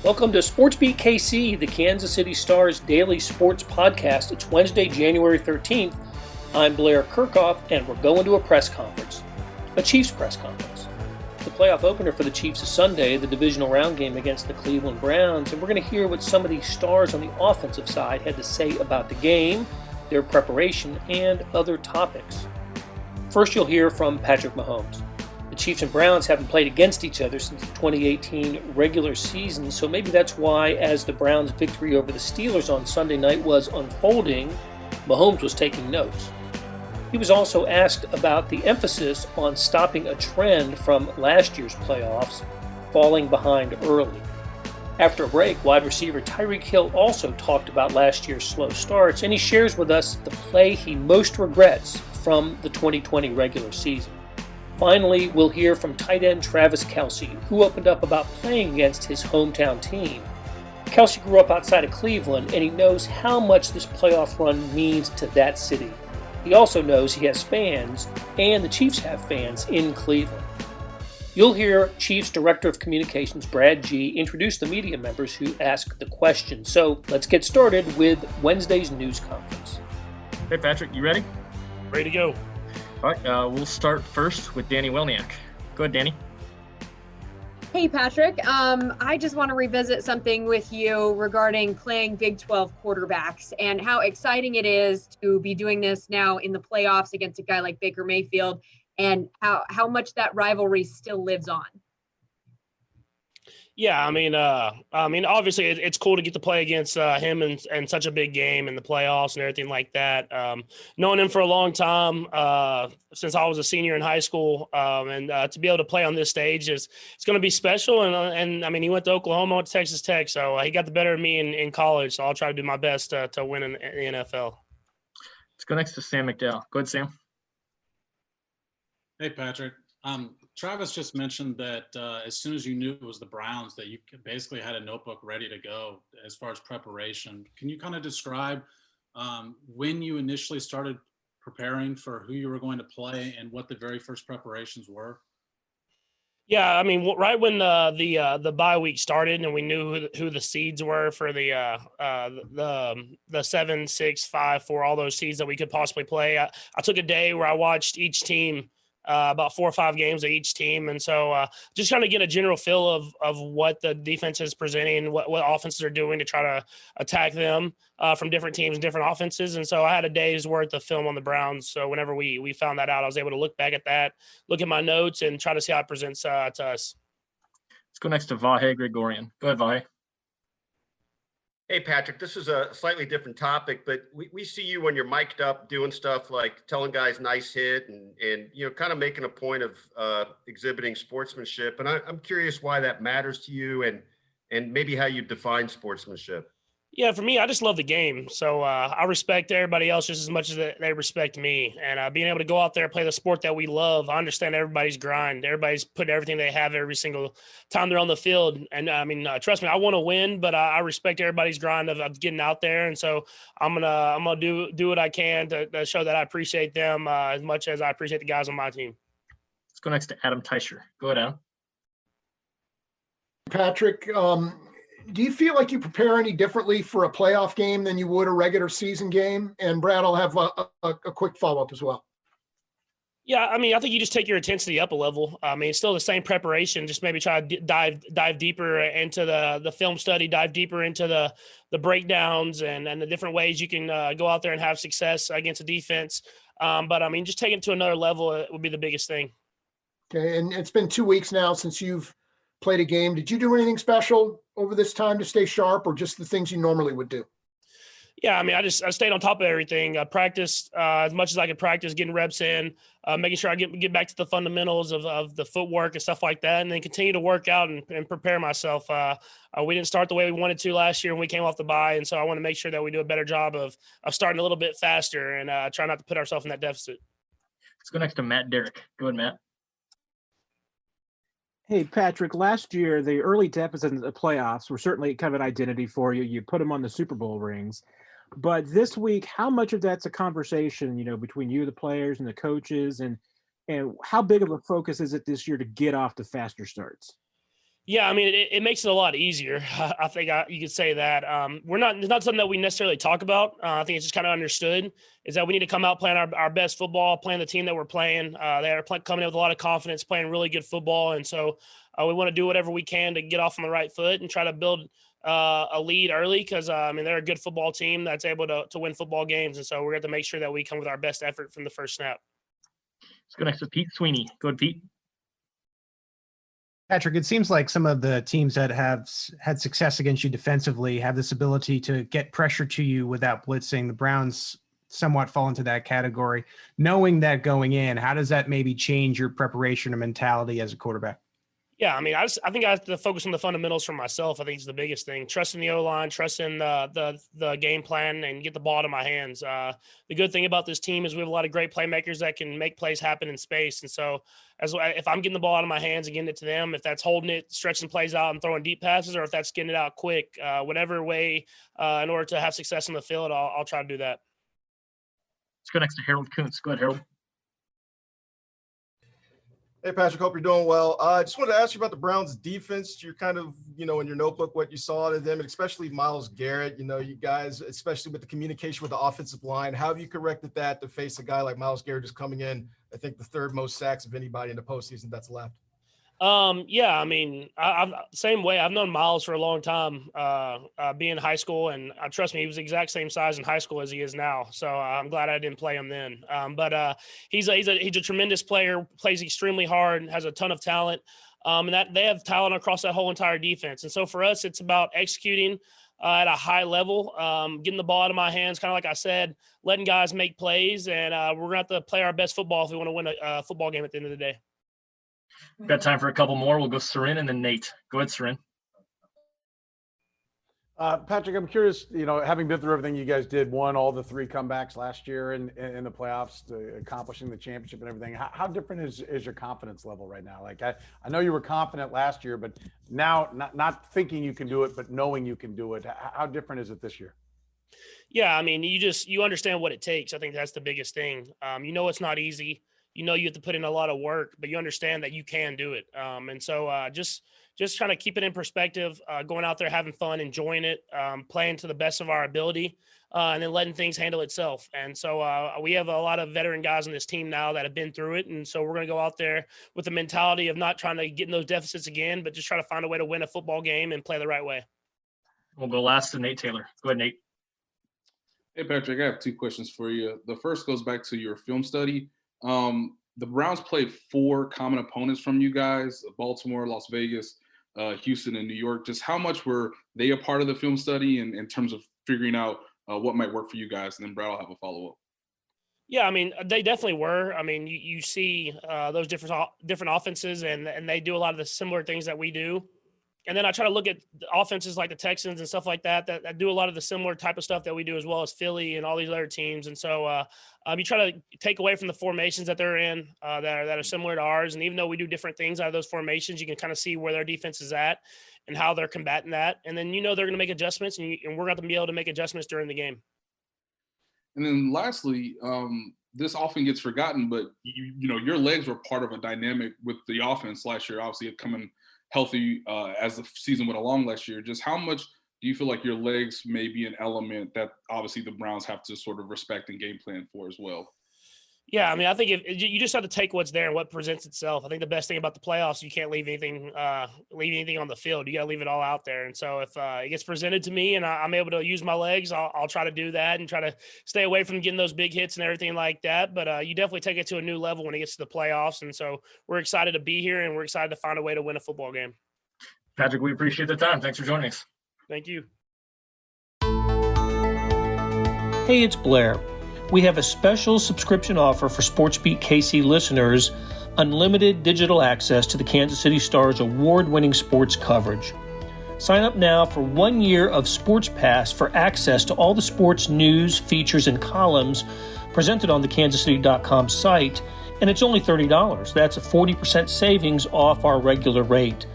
Welcome to SportsBeat KC, the Kansas City Star's daily sports podcast. It's Wednesday, January 13th. I'm Blair Kirchhoff, and we're going to a press conference. A Chiefs press conference. The playoff opener for the Chiefs is Sunday, the Divisional Round game against the Cleveland Browns, and we're going to hear what some of these stars on the offensive side had to say about the game, their preparation, and other topics. First, you'll hear from Patrick Mahomes. The Chiefs and Browns haven't played against each other since the 2018 regular season, so maybe that's why, as the Browns' victory over the Steelers on Sunday night was unfolding, Mahomes was taking notes. He was also asked about the emphasis on stopping a trend from last year's playoffs, falling behind early. After a break, wide receiver Tyreek Hill also talked about last year's slow starts, and he shares with us the play he most regrets from the 2020 regular season. Finally, we'll hear from tight end Travis Kelce, who opened up about playing against his hometown team. Kelce grew up outside of Cleveland, and he knows how much this playoff run means to that city. He also knows he has fans, and the Chiefs have fans in Cleveland. You'll hear Chiefs Director of Communications Brad G. introduce the media members who asked the question. So let's get started with Wednesday's news conference. Hey Patrick, you ready? Ready to go. All right, we'll start first with Danny Welniak. Go ahead, Danny. Hey, Patrick. I just want to revisit something with you regarding playing Big 12 quarterbacks and how exciting it is to be doing this now in the playoffs against a guy like Baker Mayfield, and how much that rivalry still lives on. Yeah, I mean, obviously it's cool to get to play against him in such a big game in the playoffs and everything like that. Knowing him for a long time, since I was a senior in high school, and to be able to play on this stage it's going to be special. And I mean, he went to Oklahoma, went to Texas Tech, so he got the better of me in college. So I'll try to do my best to win in the NFL. Let's go next to Sam McDowell. Go ahead, Sam. Hey, Patrick. Travis just mentioned that as soon as you knew it was the Browns, that you basically had a notebook ready to go as far as preparation. Can you kind of describe when you initially started preparing for who you were going to play and what the very first preparations were? Yeah, I mean, right when the bye week started and we knew who the seeds were for the 7, 6, 5, 4, all those seeds that we could possibly play, I took a day where I watched each team. About 4 or 5 games of each team. And so just trying to get a general feel of what the defense is presenting, what offenses are doing to try to attack them from different teams and different offenses. And so I had a day's worth of film on the Browns. So whenever we found that out, I was able to look back at that, look at my notes, and try to see how it presents to us. Let's go next to Vahe Gregorian. Go ahead, Vahe. Hey, Patrick, this is a slightly different topic, but we see you when you're mic'd up doing stuff like telling guys nice hit and you know, kind of making a point of exhibiting sportsmanship. And I'm curious why that matters to you and maybe how you define sportsmanship. Yeah, for me, I just love the game. So I respect everybody else just as much as they respect me. And being able to go out there and play the sport that we love, I understand everybody's grind. Everybody's putting everything they have every single time they're on the field. And I mean, trust me, I want to win, but I respect everybody's grind of getting out there. And so I'm gonna do what I can to show that I appreciate them as much as I appreciate the guys on my team. Let's go next to Adam Teicher. Go ahead, Adam. Patrick, do you feel like you prepare any differently for a playoff game than you would a regular season game? And Brad, I'll have a quick follow-up as well. Yeah, I mean, I think you just take your intensity up a level. I mean, it's still the same preparation, just maybe try to dive deeper into the film study, dive deeper into the breakdowns and the different ways you can go out there and have success against a defense. But, I mean, just taking it to another level would be the biggest thing. Okay, and it's been 2 weeks now since you've played a game. Did you do anything special over this time to stay sharp, or just the things you normally would do? Yeah, I mean, I stayed on top of everything. I practiced as much as I could practice, getting reps in, making sure I get back to the fundamentals of the footwork and stuff like that, and then continue to work out and prepare myself. We didn't start the way we wanted to last year when we came off the bye, and so I want to make sure that we do a better job of starting a little bit faster and try not to put ourselves in that deficit. Let's go next to Matt Derrick. Go ahead, Matt. Hey, Patrick, last year, the early deficits in the playoffs were certainly kind of an identity for you. You put them on the Super Bowl rings. But this week, how much of that's a conversation, between you, the players, and the coaches, and how big of a focus is it this year to get off to faster starts? Yeah, I mean, it makes it a lot easier. I think you could say that. It's not something that we necessarily talk about. I think it's just kind of understood is that we need to come out playing our best football, playing the team that we're playing. They are coming in with a lot of confidence, playing really good football. And so we want to do whatever we can to get off on the right foot and try to build a lead early because, they're a good football team that's able to win football games. And so we're going to make sure that we come with our best effort from the first snap. Let's go next to Pete Sweeney. Go ahead, Pete. Patrick, it seems like some of the teams that have had success against you defensively have this ability to get pressure to you without blitzing. The Browns somewhat fall into that category. Knowing that going in, how does that maybe change your preparation or mentality as a quarterback? Yeah, I mean, I think I have to focus on the fundamentals for myself. I think it's the biggest thing. Trusting the O-line, trusting the game plan, and get the ball to my hands. The good thing about this team is we have a lot of great playmakers that can make plays happen in space. And so if I'm getting the ball out of my hands and getting it to them, if that's holding it, stretching plays out and throwing deep passes, or if that's getting it out quick, whatever way, in order to have success on the field, I'll try to do that. Let's go next to Harold Kuntz. Go ahead, Harold. Hey, Patrick, hope you're doing well. I just wanted to ask you about the Browns defense. You're kind of, in your notebook, what you saw out of them, and especially Myles Garrett, you guys, especially with the communication with the offensive line. How have you corrected that to face a guy like Myles Garrett just coming in, I think the third most sacks of anybody in the postseason that's left? Yeah, I mean, I'm same way. I've known Myles for a long time, being in high school, and trust me, he was the exact same size in high school as he is now. So I'm glad I didn't play him then. But he's a tremendous player, plays extremely hard, has a ton of talent, and that they have talent across that whole entire defense. And so for us, it's about executing at a high level, getting the ball out of my hands, kind of like I said, letting guys make plays, and we're gonna have to play our best football if we want to win a football game at the end of the day. We've got time for a couple more. We'll go Sarin and then Nate. Go ahead, Sarin. Patrick, I'm curious, having been through everything you guys did, won all the 3 comebacks last year in the playoffs, accomplishing the championship and everything. How different is your confidence level right now? Like, I know you were confident last year, but now not thinking you can do it, but knowing you can do it. How different is it this year? Yeah, I mean, you understand what it takes. I think that's the biggest thing. It's not easy. You have to put in a lot of work, but you understand that you can do it. And so just trying to keep it in perspective, going out there, having fun, enjoying it, playing to the best of our ability, and then letting things handle itself. And so we have a lot of veteran guys on this team now that have been through it. And so we're going to go out there with the mentality of not trying to get in those deficits again, but just try to find a way to win a football game and play the right way. We'll go last to Nate Taylor. Go ahead, Nate. Hey, Patrick, I have 2 questions for you. The first goes back to your film study. The Browns played 4 common opponents from you guys: Baltimore, Las Vegas, Houston, and New York. Just how much were they a part of the film study in terms of figuring out what might work for you guys? And then Brad will have a follow-up. Yeah, I mean, they definitely were. I mean, you see those different offenses, and they do a lot of the similar things that we do. And then I try to look at the offenses like the Texans and stuff like that do a lot of the similar type of stuff that we do, as well as Philly and all these other teams. And so you try to take away from the formations that they're in that are similar to ours. And even though we do different things out of those formations, you can kind of see where their defense is at and how they're combating that. And then they're going to make adjustments, and we're going to be able to make adjustments during the game. And then lastly, this often gets forgotten, but your legs were part of a dynamic with the offense last year. Obviously, it coming healthy as the season went along last year. Just how much do you feel like your legs may be an element that obviously the Browns have to sort of respect and game plan for as well? Yeah, I mean, I think you just have to take what's there and what presents itself. I think the best thing about the playoffs, you can't leave anything on the field. You got to leave it all out there. And so if it gets presented to me and I'm able to use my legs, I'll try to do that and try to stay away from getting those big hits and everything like that. But you definitely take it to a new level when it gets to the playoffs. And so we're excited to be here, and we're excited to find a way to win a football game. Patrick, we appreciate the time. Thanks for joining us. Thank you. Hey, it's Blair. We have a special subscription offer for SportsBeat KC listeners: unlimited digital access to the Kansas City Star's award-winning sports coverage. Sign up now for 1 year of Sports Pass for access to all the sports news, features, and columns presented on the kansascity.com site, and it's only $30. That's a 40% savings off our regular rate.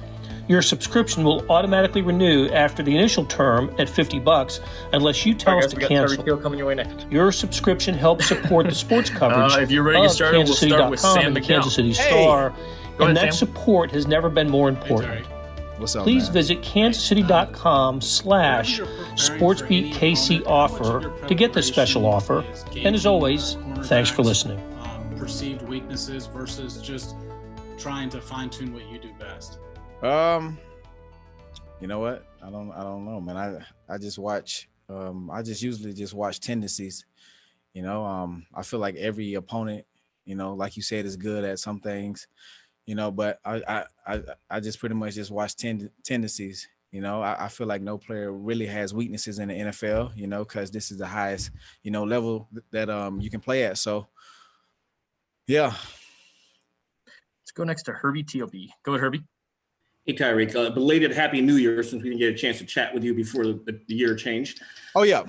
Your subscription will automatically renew after the initial term at $50 unless you tell us to cancel. Tyreek Hill coming your way next. Your subscription helps support the sports coverage if you're ready to get started, we'll start with Sam and the McNeil. Kansas City Star, Go and ahead, that Sam. support has never been more important. What's up, please man? visit kansascity.com/SportsBeat KC offer to get this special offer. And as always, thanks for listening. Perceived weaknesses versus just trying to fine tune what you do best. You know what? I don't know, man. I just watch. I just usually just watch tendencies. You know, I feel like every opponent, you know, like you said, is good at some things. You know, but I just pretty much just watch tendencies. You know, I feel like no player really has weaknesses in the NFL. You know, because this is the highest, you know, level that you can play at. So, yeah. Let's go next to Herbie TLB. Go ahead, Herbie. Hey, Tyreek. Belated Happy New Year, since we didn't get a chance to chat with you before the year changed. Oh, yeah.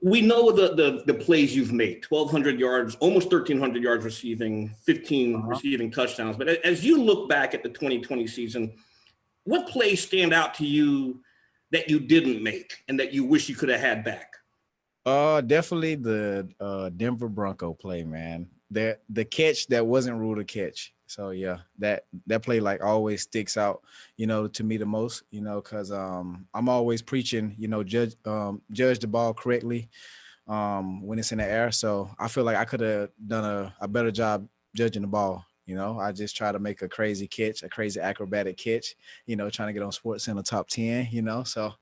We know the plays you've made, 1,200 yards, almost 1,300 yards receiving, 15 receiving touchdowns. But as you look back at the 2020 season, what plays stand out to you that you didn't make and that you wish you could have had back? Definitely the Denver Bronco play, man. The catch that wasn't ruled a catch. So yeah, that play like always sticks out, you know, to me the most, you know, because I'm always preaching, you know, judge the ball correctly when it's in the air. So I feel like I could have done a better job judging the ball. You know, I just try to make a crazy catch, a crazy acrobatic catch, you know, trying to get on SportsCenter top 10, you know. So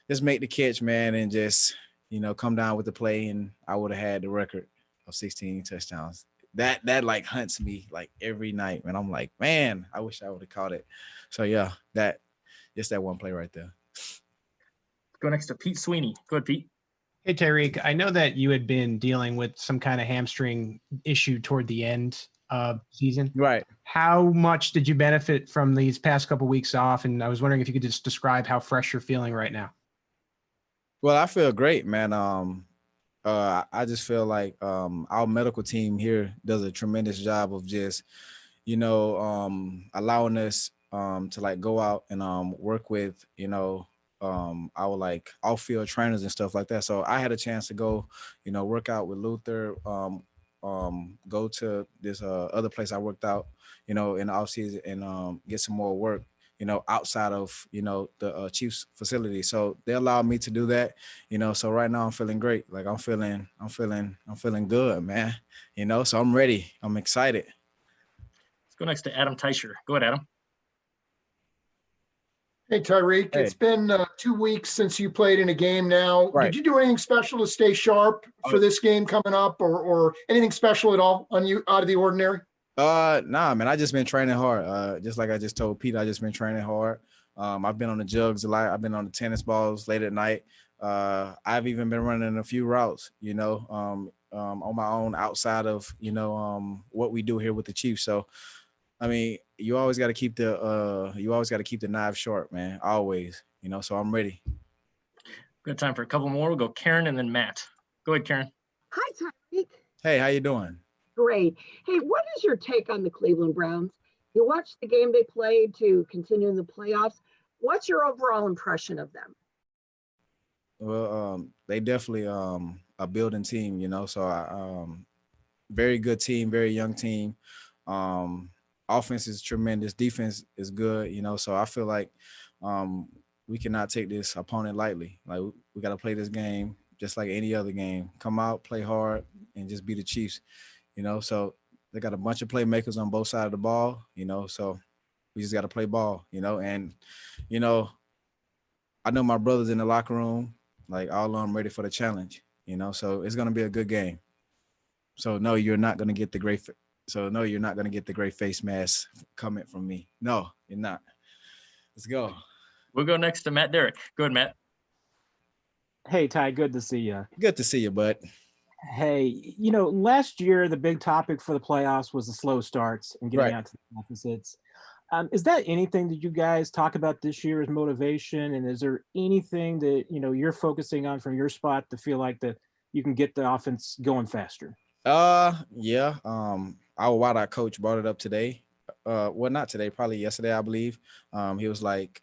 just make the catch, man, and just, you know, come down with the play, and I would have had the record of 16 touchdowns. That like hunts me like every night, man. I'm like, man, I wish I would have caught it. So yeah, just that one play right there. Go next to Pete Sweeney. Go ahead, Pete. Hey, Tyreek, I know that you had been dealing with some kind of hamstring issue toward the end of the season. Right. How much did you benefit from these past couple of weeks off? And I was wondering if you could just describe how fresh you're feeling right now. Well, I feel great, man. I just feel like our medical team here does a tremendous job of just, you know, allowing us to like go out and work with, you know, our like off-field trainers and stuff like that. So I had a chance to go, you know, work out with Luther, go to this other place I worked out, you know, in the off season and get some more work, you know, outside of, you know, the Chiefs facility. So they allowed me to do that, you know, so right now I'm feeling great. Like I'm feeling good, man, you know, so I'm ready. I'm excited. Let's go next to Adam Teicher. Go ahead, Adam. Hey, Tyreek, Hey. It's been 2 weeks since you played in a game now. Right. Did you do anything special to stay sharp for this game coming up or anything special at all on you out of the ordinary? Nah, man, I just been training hard. Just like I just told Pete, I just been training hard. I've been on the jugs a lot. I've been on the tennis balls late at night. I've even been running a few routes, you know, on my own outside of, you know, what we do here with the Chiefs. So, I mean, you always got to keep the knife sharp, man. Always, you know. So I'm ready. Good time for a couple more. We'll go Karen and then Matt. Go ahead, Karen. Hi, Tyreek. Hey, how you doing? Great. Hey, what is your take on the Cleveland Browns? You watched the game they played to continue in the playoffs. What's your overall impression of them? Well, they definitely a building team, you know. So very good team, very young team. Offense is tremendous. Defense is good, you know. So I feel like we cannot take this opponent lightly. Like we got to play this game just like any other game. Come out, play hard, and just be the Chiefs, you know. So they got a bunch of playmakers on both sides of the ball, you know. So we just got to play ball, you know. And you know, I know my brothers in the locker room, like all of them ready for the challenge, you know. So it's gonna be a good game. So no, you're not gonna get the great. So no, you're not gonna get the great face mask comment from me. No, you're not. Let's go. We'll go next to Matt Derrick. Go ahead, Matt. Hey, Ty, good to see you. Good to see you, bud. Hey, you know, last year the big topic for the playoffs was the slow starts and getting Right. out to the deficits. Is that anything that you guys talk about this year as motivation? And is there anything that, you know, you're focusing on from your spot to feel like that you can get the offense going faster? Yeah. Our wideout coach brought it up today. Well, not today, probably yesterday, I believe. He was like,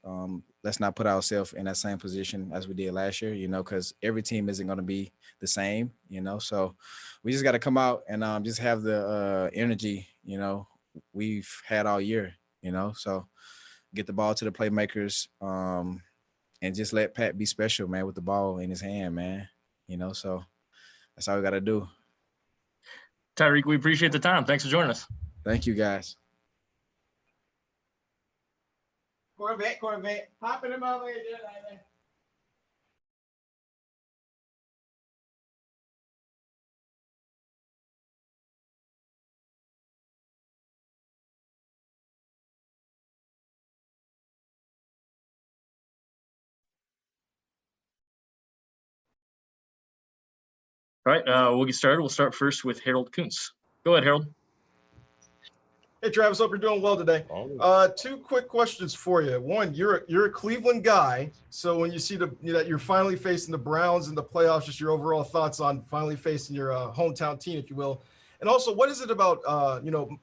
let's not put ourselves in that same position as we did last year, you know, because every team isn't going to be the same, you know. So we just got to come out and just have the energy, you know, we've had all year, you know. So get the ball to the playmakers, and just let Pat be special, man, with the ball in his hand, man. So that's all we got to do. Tyreek, we appreciate the time. Thanks for joining us. Thank you, guys. Corvette, popping him over here. All right, we'll get started. We'll start first with Harold Kuntz. Go ahead, Harold. Hey, Travis, hope you're doing well today. Two quick questions for you. One, you're a Cleveland guy, so when you see that you're finally facing the Browns in the playoffs, just your overall thoughts on finally facing your hometown team, if you will. And also, what is it about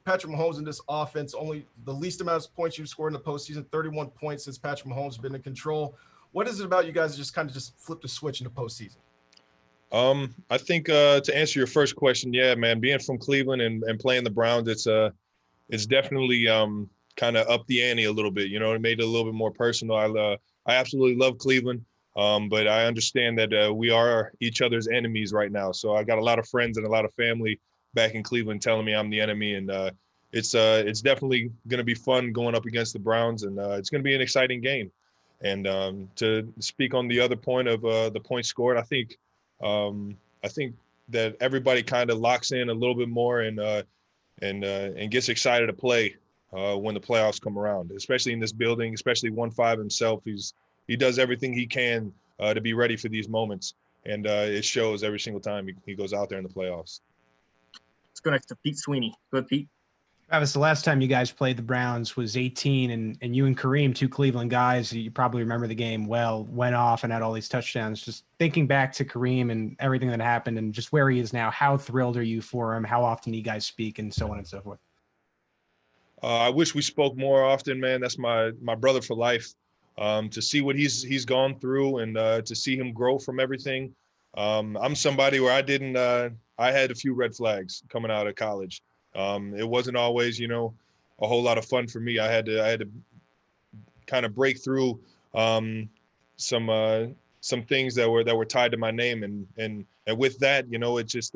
Patrick Mahomes in this offense? Only the least amount of points you've scored in the postseason, 31 points since Patrick Mahomes has been in control. What is it about you guys that just kind of just flip the switch in the postseason? I think to answer your first question, yeah, man, being from Cleveland and playing the Browns, it's definitely kind of up the ante a little bit. It made it a little bit more personal. I absolutely love Cleveland, but I understand that we are each other's enemies right now. So I got a lot of friends and a lot of family back in Cleveland telling me I'm the enemy, and it's definitely going to be fun going up against the Browns, and it's going to be an exciting game. And to speak on the other point of the points scored, I think that everybody kind of locks in a little bit more and gets excited to play when the playoffs come around, especially in this building, especially 1-5 himself. He does everything he can to be ready for these moments, and it shows every single time he goes out there in the playoffs. Let's go next to Pete Sweeney. Go ahead, Pete. Travis, the last time you guys played the Browns was 2018, and you and Kareem, two Cleveland guys, you probably remember the game well, went off and had all these touchdowns. Just thinking back to Kareem and everything that happened and just where he is now, how thrilled are you for him? How often do you guys speak and so on and so forth? I wish we spoke more often, man. That's my brother for life. To see what he's gone through and to see him grow from everything. I'm somebody where I had a few red flags coming out of college. It wasn't always, a whole lot of fun for me. I had to kind of break through some things that were tied to my name, and with that, it just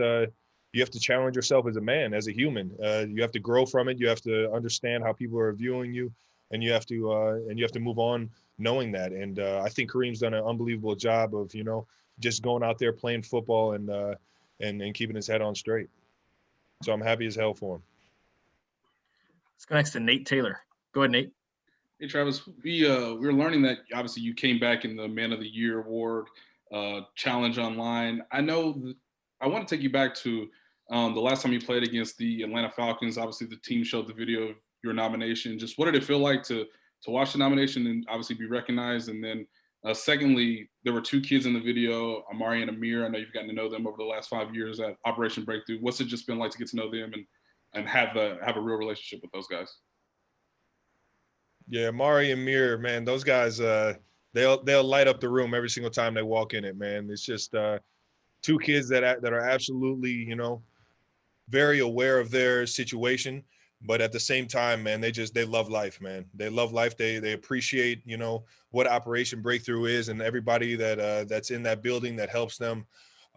you have to challenge yourself as a man, as a human. You have to grow from it. You have to understand how people are viewing you, and you have to move on knowing that. And I think Kareem's done an unbelievable job of just going out there playing football and keeping his head on straight. So I'm happy as hell for him. Let's go next to Nate Taylor. Go ahead, Nate. Hey, Travis, we're learning that obviously you came back in the Man of the Year award challenge online. I want to take you back to the last time you played against the Atlanta Falcons. Obviously, the team showed the video of your nomination. Just what did it feel like to watch the nomination and obviously be recognized? And then secondly, there were two kids in the video, Amari and Amir. I know you've gotten to know them over the last 5 years at Operation Breakthrough. What's it just been like to get to know them and have a real relationship with those guys? Yeah, Amari and Amir, man, those guys, they'll light up the room every single time they walk in it, man. It's just two kids that are absolutely, very aware of their situation, but at the same time, man, they love life, man. They love life. They appreciate, what Operation Breakthrough is and everybody that's in that building that helps them,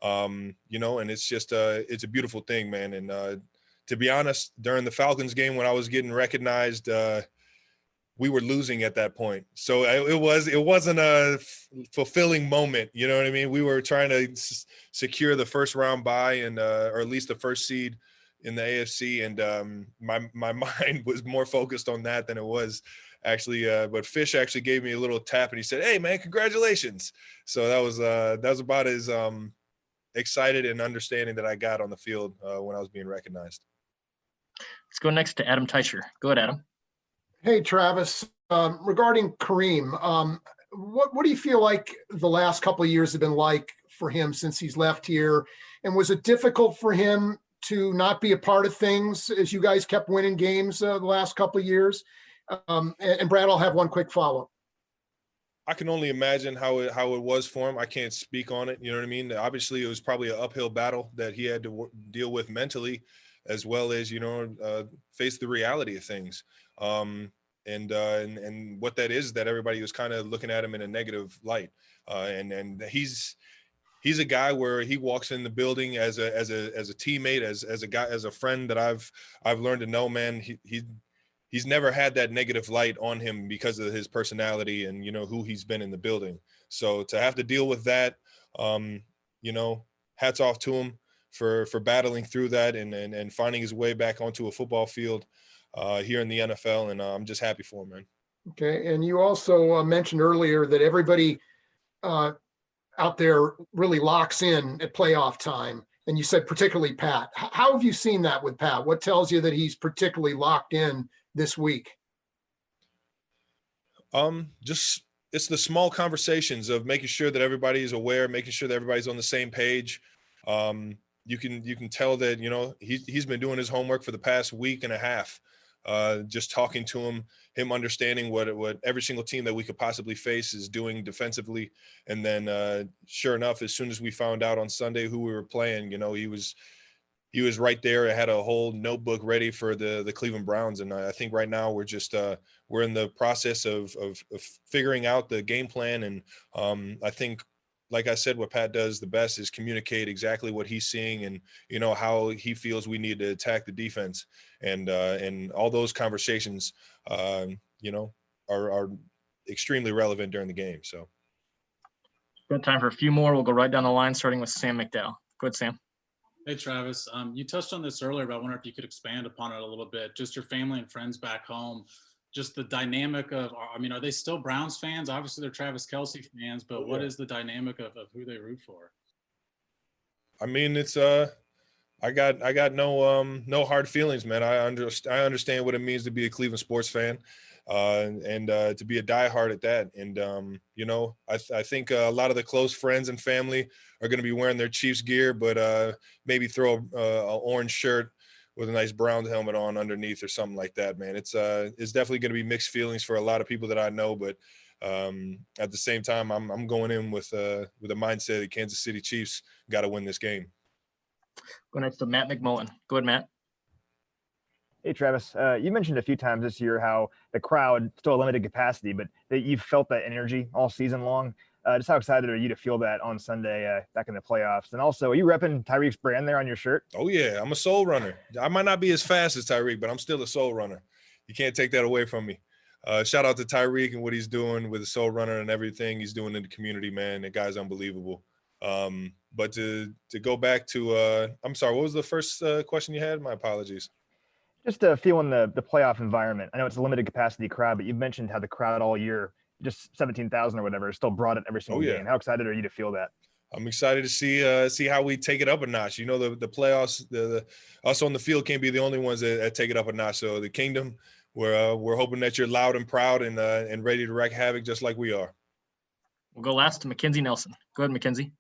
and it's just it's a beautiful thing, man. And to be honest, during the Falcons game when I was getting recognized, we were losing at that point. So it wasn't a fulfilling moment. You know what I mean? We were trying to secure the first round bye and or at least the first seed in the AFC. And my mind was more focused on that than it was actually. But Fish actually gave me a little tap and he said, "Hey man, congratulations." So that was about as excited and understanding that I got on the field when I was being recognized. Let's go next to Adam Teicher. Go ahead, Adam. Hey, Travis, regarding Kareem, what do you feel like the last couple of years have been like for him since he's left here? And was it difficult for him to not be a part of things as you guys kept winning games the last couple of years? And Brad, I'll have one quick follow-up. I can only imagine how it was for him. I can't speak on it. You know what I mean? Obviously, it was probably an uphill battle that he had to deal with mentally, as well as, face the reality of things. And what that is that everybody was kind of looking at him in a negative light. And he's a guy where he walks in the building as a teammate, as a guy, as a friend that I've learned to know, man. He's never had that negative light on him because of his personality and, who he's been in the building. So to have to deal with that, hats off to him for battling through that and finding his way back onto a football field here in the NFL. And I'm just happy for him, man. Okay. And you also mentioned earlier that everybody out there really locks in at playoff time. And you said particularly Pat. How have you seen that with Pat? What tells you that he's particularly locked in this week? Just it's the small conversations of making sure that everybody is aware, making sure that everybody's on the same page. You can tell that, he's been doing his homework for the past week and a half, just talking to him understanding what every single team that we could possibly face is doing defensively. And then sure enough, as soon as we found out on Sunday who we were playing, he was right there. I had a whole notebook ready for the Cleveland Browns. And I think right now we're just we're in the process of figuring out the game plan. And I think, like I said, what Pat does the best is communicate exactly what he's seeing and, how he feels we need to attack the defense. And all those conversations, are extremely relevant during the game. So. Got time for a few more. We'll go right down the line, starting with Sam McDowell. Go ahead, Sam. Hey, Travis. You touched on this earlier, but I wonder if you could expand upon it a little bit. Just your family and friends back home, just the dynamic of, are they still Browns fans? Obviously, they're Travis Kelce fans, but what is the dynamic of who they root for? I mean, it's I got no hard feelings, man. I understand what it means to be a Cleveland sports fan, and to be a diehard at that. And I think a lot of the close friends and family are going to be wearing their Chiefs gear, but maybe throw a orange shirt with a nice brown helmet on underneath or something like that, man. It's definitely going to be mixed feelings for a lot of people that I know, but at the same time, I'm going in with a mindset that Kansas City Chiefs got to win this game. Go next to Matt McMullen. Go ahead, Matt. Hey, Travis. You mentioned a few times this year how the crowd still a limited capacity, but that you've felt that energy all season long. Just how excited are you to feel that on Sunday back in the playoffs? And also, are you repping Tyreek's brand there on your shirt? Oh, yeah. I'm a soul runner. I might not be as fast as Tyreek, but I'm still a soul runner. You can't take that away from me. Shout out to Tyreek and what he's doing with the soul runner and everything he's doing in the community, man. That guy's unbelievable. But to go back to I'm sorry, what was the first question you had? My apologies. Just feeling the playoff environment. I know it's a limited capacity crowd, but you've mentioned how the crowd all year, just 17,000 or whatever, is still brought it every single game. How excited are you to feel that? I'm excited to see how we take it up a notch. The playoffs, us on the field can't be the only ones that take it up a notch. So the kingdom, we're hoping that you're loud and proud and ready to wreak havoc just like we are. We'll go last to Mackenzie Nelson. Go ahead, Mackenzie.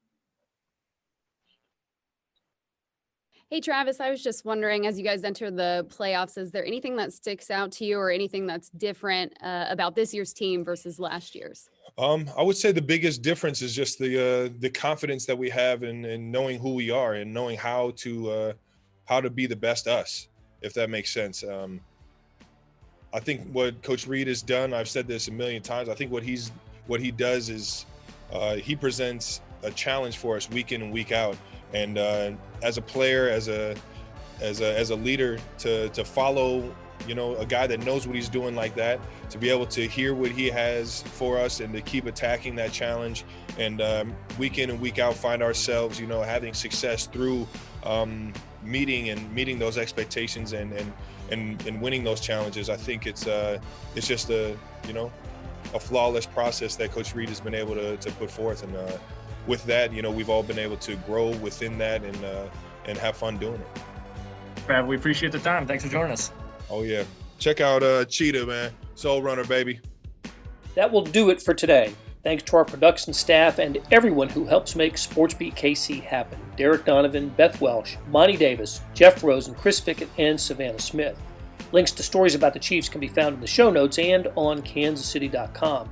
Hey, Travis, I was just wondering, as you guys enter the playoffs, is there anything that sticks out to you or anything that's different about this year's team versus last year's? I would say the biggest difference is just the confidence that we have in knowing who we are and knowing how to be the best us, if that makes sense. I think what Coach Reed has done, I've said this a million times, I think what he does is he presents a challenge for us week in and week out. And as a player, as a leader, to follow, a guy that knows what he's doing like that, to be able to hear what he has for us and to keep attacking that challenge, and week in and week out find ourselves, having success through meeting those expectations and winning those challenges. I think it's just a flawless process that Coach Reed has been able to put forth, and with that, we've all been able to grow within that and have fun doing it. Brad, we appreciate the time. Thanks for joining us. Oh, yeah. Check out Cheetah, man. Soul Runner, baby. That will do it for today. Thanks to our production staff and everyone who helps make SportsBeat KC happen. Derek Donovan, Beth Welsh, Monty Davis, Jeff Rosen, Chris Fickett, and Savannah Smith. Links to stories about the Chiefs can be found in the show notes and on kansascity.com.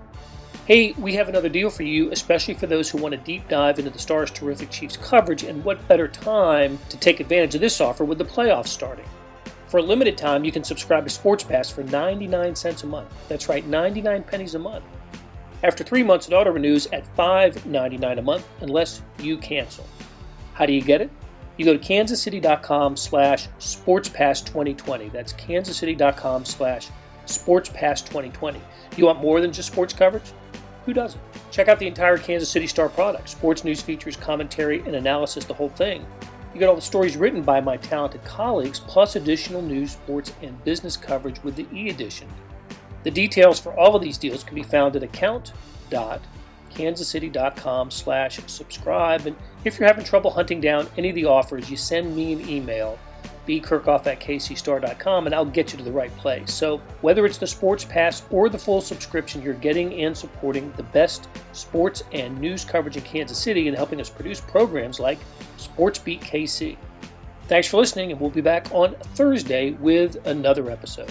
Hey, we have another deal for you, especially for those who want to deep dive into the Stars' terrific Chiefs coverage, and what better time to take advantage of this offer with the playoffs starting. For a limited time, you can subscribe to Sports Pass for 99 cents a month. That's right, 99 pennies a month. After 3 months, it auto-renews at $5.99 a month unless you cancel. How do you get it? You go to kansascity.com/sportspass2020. That's kansascity.com/sportspass2020. You want more than just sports coverage? Who doesn't? Check out the entire Kansas City Star product. Sports news, features, commentary, and analysis, the whole thing. You get all the stories written by my talented colleagues, plus additional news, sports, and business coverage with the e-edition. The details for all of these deals can be found at account.kansascity.com/subscribe. And if you're having trouble hunting down any of the offers, you send me an email, bkirkhoff@kcstar.com, and I'll get you to the right place. So whether it's the Sports Pass or the full subscription, you're getting and supporting the best sports and news coverage in Kansas City and helping us produce programs like SportsBeat KC. Thanks for listening, and we'll be back on Thursday with another episode.